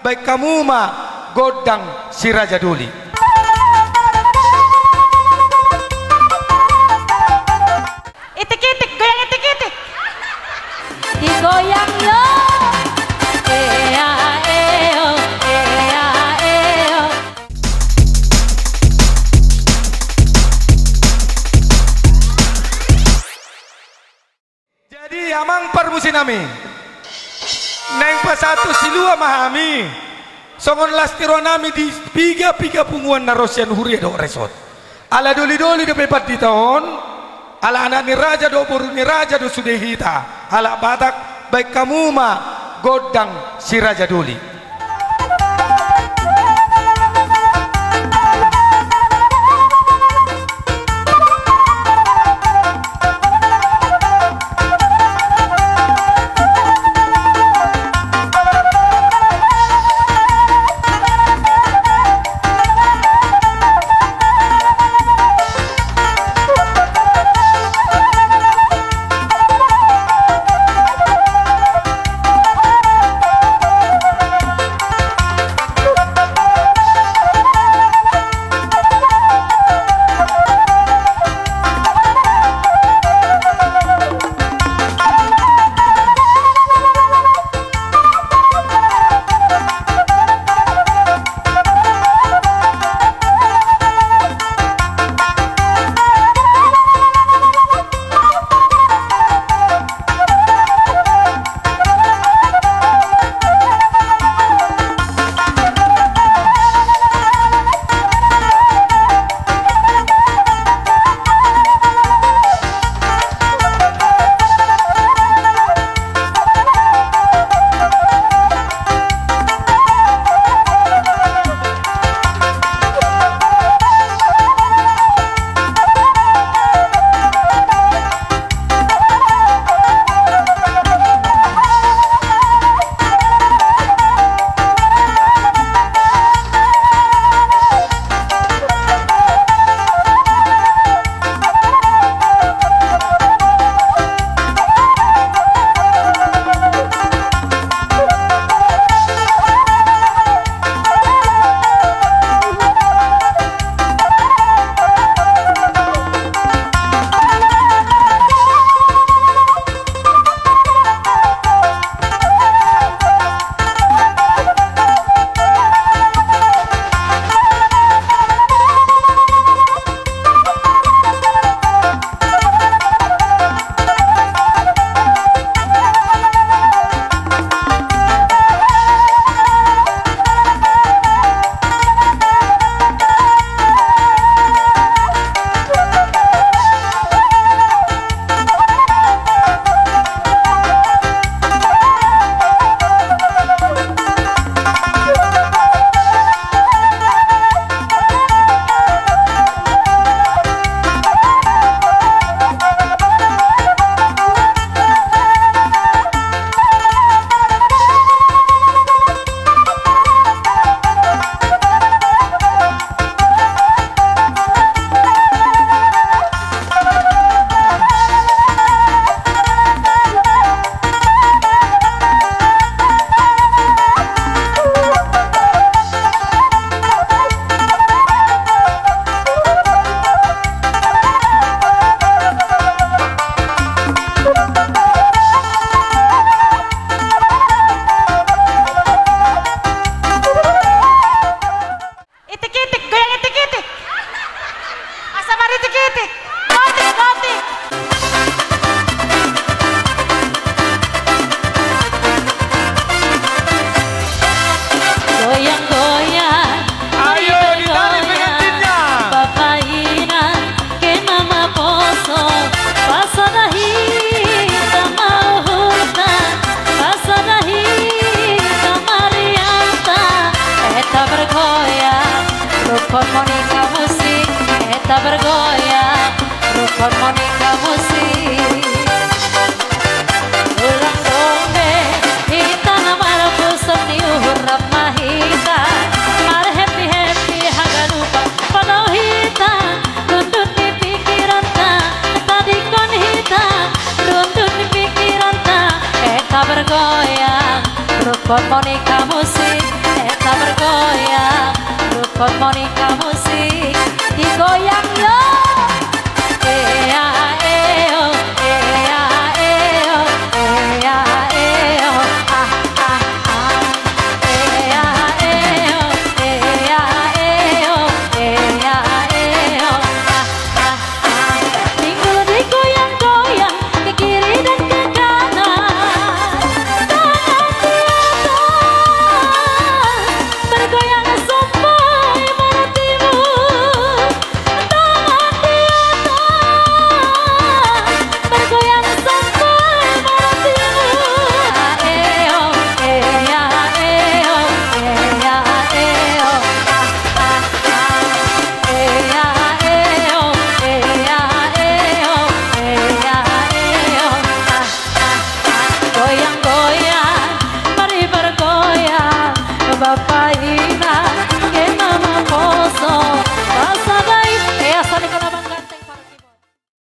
baik kamu mah godang si Raja Duli. Itik-itik, goyang itik-itik. Digoyang yo. Ea eo, ea eo. Jadi amang permusinami neng pasatu silua mahami songon lastiro nami di piga punguan narosian huria do resort ala doli dapat di tahun ala anak ni raja do boru ni raja do sudehita ala batak baik kamu mah godang si Raja Duli. Harmonika musik eta bergoyang, harmonika musik. Ulang dombe kita namar pusat diurap mahita, mar happy happy hagalupa pada hita, rundun di pikiran ta, tadi kon hita, rundun di pikiran ta, eta bergoyang, harmonika musik. Good morning